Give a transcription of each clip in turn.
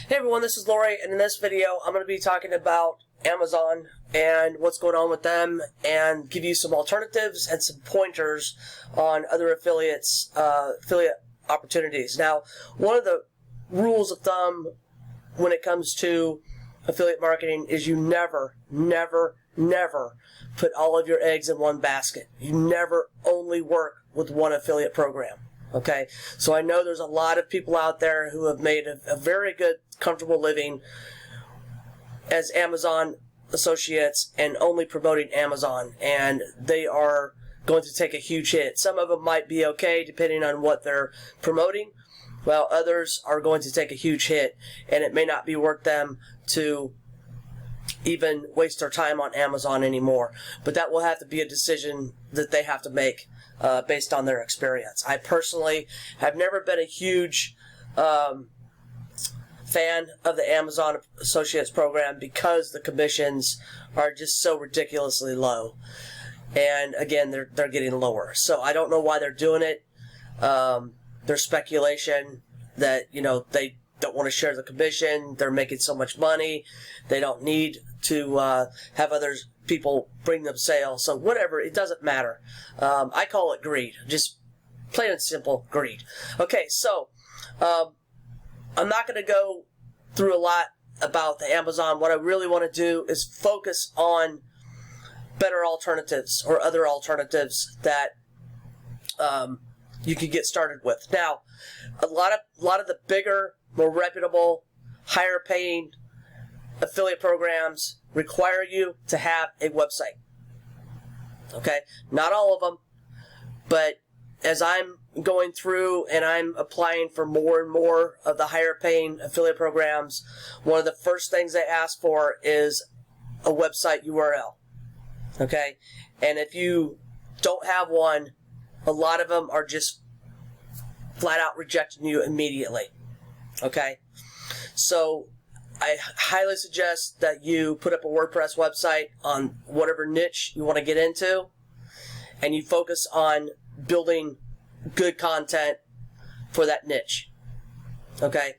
Hey everyone, this is Lori, and in this video I'm going to be talking about Amazon and what's going on with them, and give you some alternatives and some pointers on other affiliate opportunities. Now, one of the rules of thumb when it comes to affiliate marketing is you never put all of your eggs in one basket. You never only work with one affiliate program. Okay, so I know there's a lot of people out there who have made a very good, comfortable living as Amazon associates and only promoting Amazon, and they are going to take a huge hit. Some of them might be okay depending on what they're promoting, while others are going to take a huge hit, and it may not be worth them to even waste their time on Amazon anymore. But that will have to be a decision that they have to make based on their experience. I personally have never been a huge fan of the Amazon Associates program because the commissions are just so ridiculously low. And again, they're getting lower. So I don't know why they're doing it. There's speculation that, they don't want to share the commission. They're making so much money. They don't need to have other people bring them sales. So whatever, it doesn't matter. I call it greed. Just plain and simple greed. Okay, so I'm not going to go through a lot about the Amazon. What I really want to do is focus on better alternatives or other alternatives that you can get started with. Now, a lot of the bigger, more reputable, higher paying affiliate programs require you to have a website. Okay? Not all of them, but as I'm going through and I'm applying for more and more of the higher paying affiliate programs, one of the first things they ask for is a website URL. Okay? And if you don't have one, a lot of them are just flat out rejecting you immediately. Okay? So I highly suggest that you put up a WordPress website on whatever niche you want to get into, and you focus on building good content for that niche. Okay?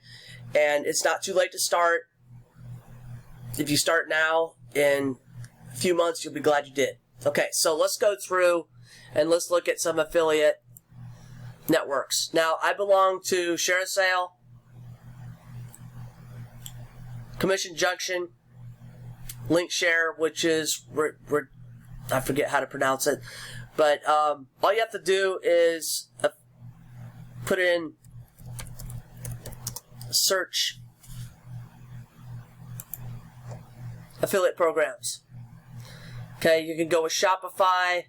And it's not too late to start. If you start now, in a few months, you'll be glad you did. Okay, so let's go through and let's look at some affiliate networks. Now, I belong to ShareASale, Commission Junction, LinkShare, which is, I forget how to pronounce it, but all you have to do is put in search affiliate programs. Okay, you can go with Shopify.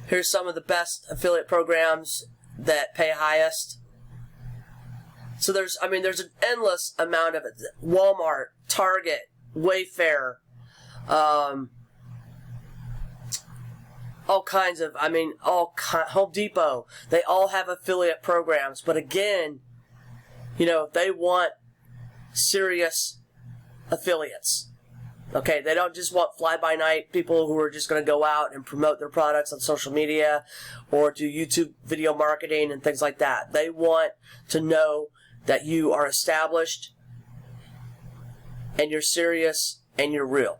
Here's some of the best affiliate programs that pay highest. So there's an endless amount of it. Walmart, Target, Wayfair, all kinds of, Home Depot. They all have affiliate programs. But again, they want serious affiliates. Okay, they don't just want fly-by-night people who are just going to go out and promote their products on social media or do YouTube video marketing and things like that. They want to know that you are established and you're serious and you're real.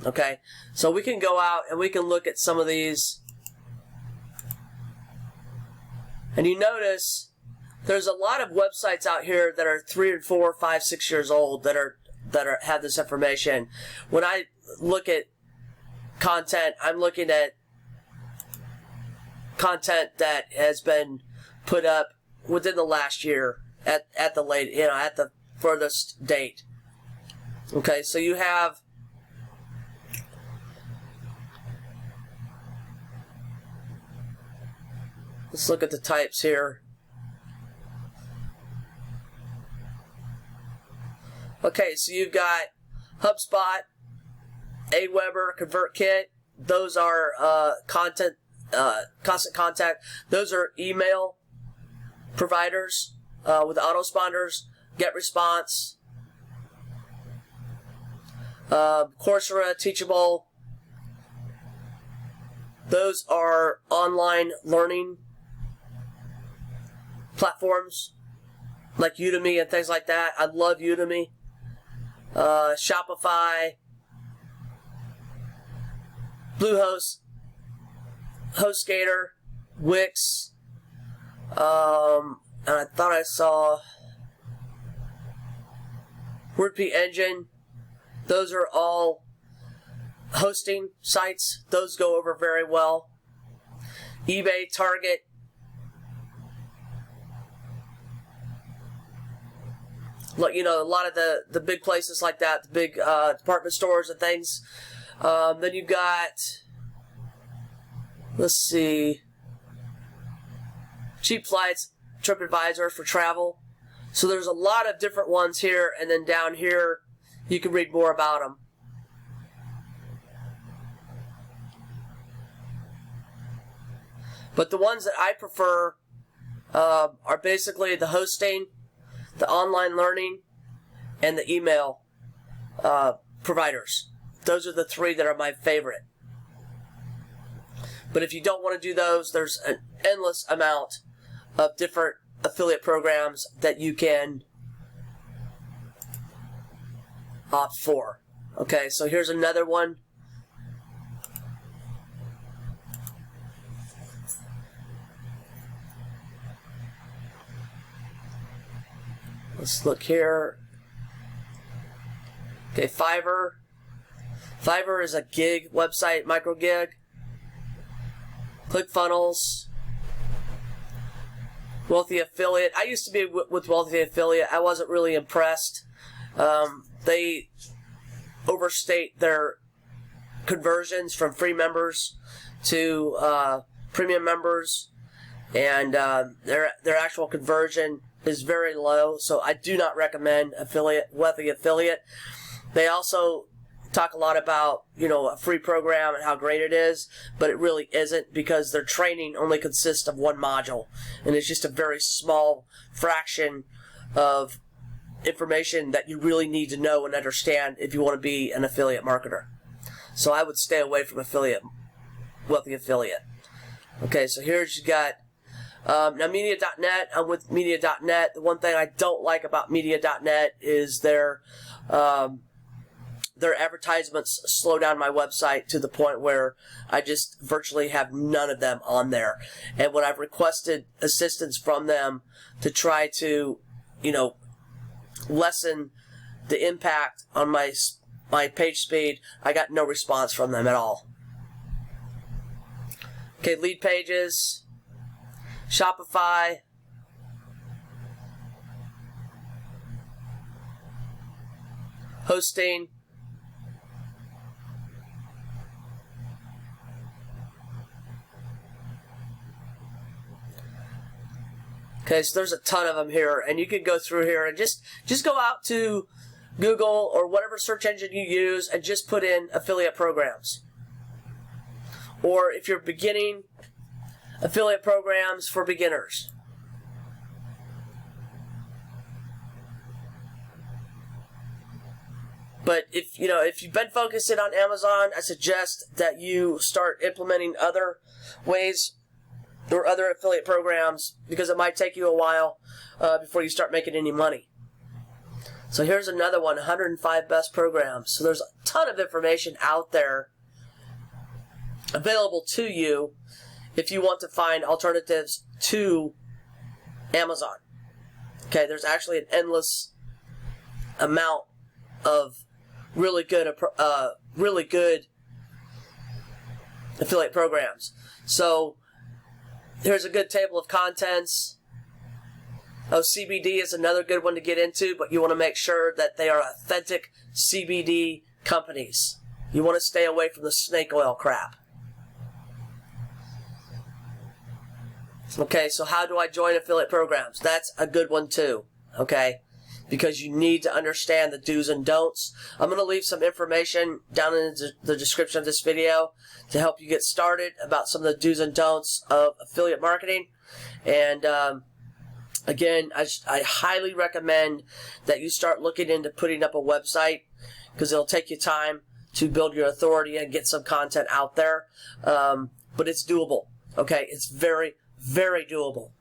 Okay, so we can go out and we can look at some of these, and you notice there's a lot of websites out here that are 3 and 4, 5, 6 years old that have this information. When I look at content, I'm looking at content that has been put up within the last year at the furthest date. Okay, so you have let's look at the types here. Okay, so you've got HubSpot, Aweber, ConvertKit. Those are constant contact. Those are email providers with autoresponders, GetResponse, Coursera, Teachable. Those are online learning platforms like Udemy and things like that. I love Udemy. Shopify, Bluehost, HostGator, Wix, and I thought I saw WordPress Engine. Those are all hosting sites. Those go over very well. eBay, Target. You know, a lot of the big places like that, the big department stores and things. Then you've got, let's see, Cheap Flights, TripAdvisor for travel. So there's a lot of different ones here, and then down here you can read more about them. But the ones that I prefer are basically the hosting, the online learning, and the email providers. Those are the three that are my favorite. But if you don't want to do those, there's an endless amount of different affiliate programs that you can opt for. Okay, so here's another one. Let's look here. Okay, Fiverr. Fiverr is a gig website, micro gig. ClickFunnels. Wealthy Affiliate. I used to be with Wealthy Affiliate. I wasn't really impressed. They overstate their conversions from free members to premium members, and their actual conversion is very low. So I do not recommend Wealthy Affiliate. They also talk a lot about, you know, a free program and how great it is, but it really isn't, because their training only consists of one module, and it's just a very small fraction of information that you really need to know and understand if you want to be an affiliate marketer. So I would stay away from Wealthy Affiliate. Okay, so here's you got now Media.net. I'm with Media.net. The one thing I don't like about Media.net is their advertisements slow down my website to the point where I just virtually have none of them on there. And when I've requested assistance from them to try to, you know, lessen the impact on my page speed, I got no response from them at all. Okay, Lead Pages, Shopify, hosting, okay, so there's a ton of them here, and you can go through here and just go out to Google or whatever search engine you use and just put in affiliate programs. Or if you're beginning, affiliate programs for beginners. But if you've been focusing on Amazon, I suggest that you start implementing other ways or other affiliate programs, because it might take you a while before you start making any money. So here's another one, 105 best programs. So there's a ton of information out there available to you if you want to find alternatives to Amazon. Okay, there's actually an endless amount of really good affiliate programs. So here's a good table of contents. CBD is another good one to get into, but you want to make sure that they are authentic CBD companies. You want to stay away from the snake oil crap. Okay, so how do I join affiliate programs? That's a good one too, okay? Because you need to understand the do's and don'ts. I'm going to leave some information down in the description of this video to help you get started about some of the do's and don'ts of affiliate marketing. And again, I highly recommend that you start looking into putting up a website, because it'll take you time to build your authority and get some content out there. But it's doable, okay? It's very, very doable.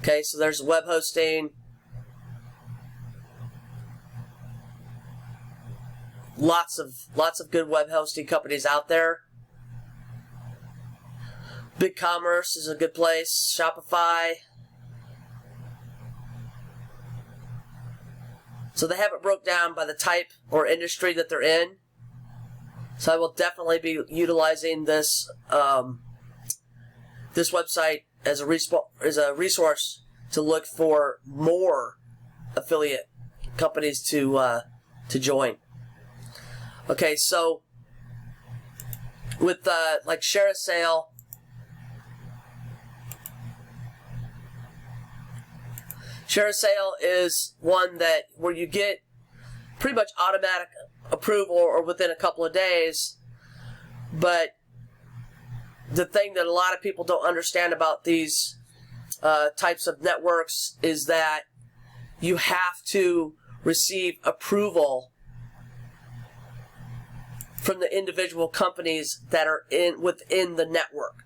Okay, so there's web hosting. Lots of good web hosting companies out there. BigCommerce is a good place. Shopify. So they have it broke down by the type or industry that they're in. So I will definitely be utilizing this this website as a resource to look for more affiliate companies to join. Okay, so with like ShareASale, ShareASale is one that where you get pretty much automatic approval or within a couple of days, but the thing that a lot of people don't understand about these types of networks is that you have to receive approval from the individual companies that are within the network.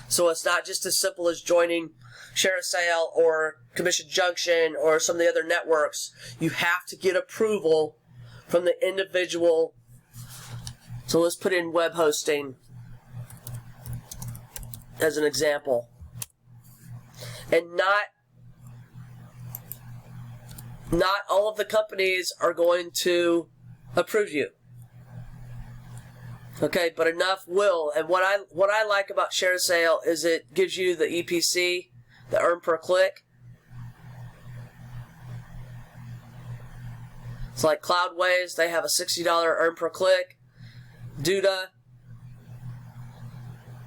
So it's not just as simple as joining ShareASale or Commission Junction or some of the other networks. You have to get approval from the individual. So let's put in web hosting as an example. And not all of the companies are going to approve you. Okay, but enough will. And what I like about ShareASale is it gives you the EPC, the earn per click. It's like Cloudways, they have a $60 earn per click. Duda,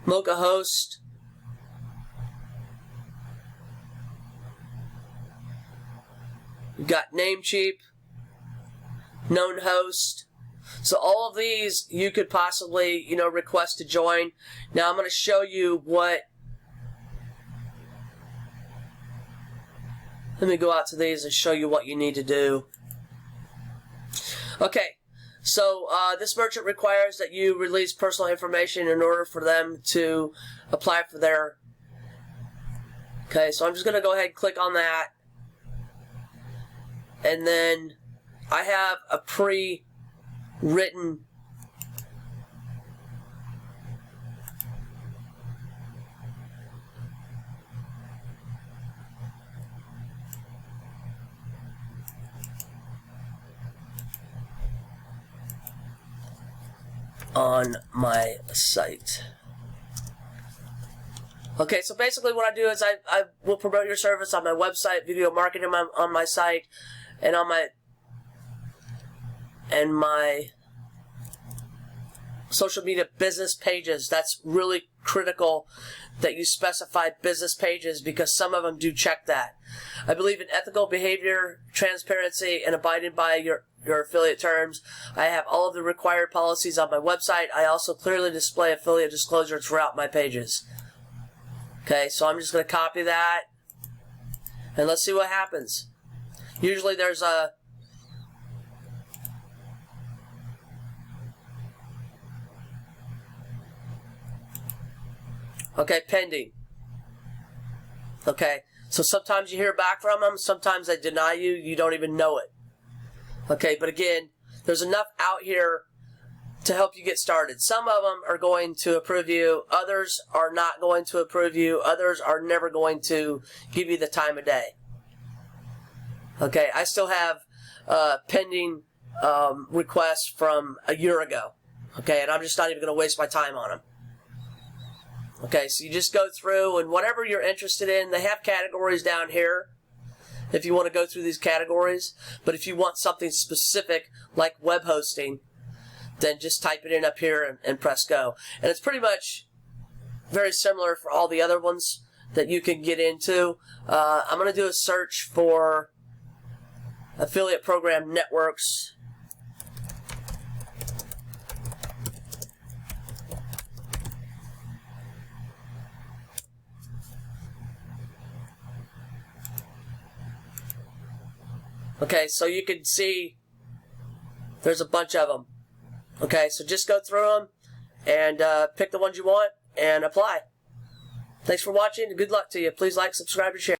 Mochahost, you've got Namecheap, KnownHost. So all of these you could possibly, request to join. Now I'm going to show you what. Let me go out to these and show you what you need to do. Okay, so this merchant requires that you release personal information in order for them to apply for their. Okay, so I'm just going to go ahead and click on that. And then I have a pre-written on my site. Okay, so basically what I do is I will promote your service on my website, video marketing on my site, and on my social media business pages. That's really critical that you specify business pages because some of them do check that. I believe in ethical behavior, transparency, and abiding by your affiliate terms. I have all of the required policies on my website. I also clearly display affiliate disclosure throughout my pages. Okay, so I'm just going to copy that and let's see what happens. Usually there's a okay, pending. Okay, so sometimes you hear back from them, sometimes they deny you, you don't even know it. Okay, but again, there's enough out here to help you get started. Some of them are going to approve you, others are not going to approve you, others are never going to give you the time of day. Okay, I still have pending requests from a year ago. Okay, and I'm just not even going to waste my time on them. Okay, so you just go through and whatever you're interested in, they have categories down here if you want to go through these categories. But if you want something specific like web hosting, then just type it in up here and press go. And it's pretty much very similar for all the other ones that you can get into. I'm going to do a search for affiliate program networks. Okay, so you can see there's a bunch of them. Okay, so just go through them and pick the ones you want and apply. Thanks for watching and good luck to you. Please like, subscribe, and share.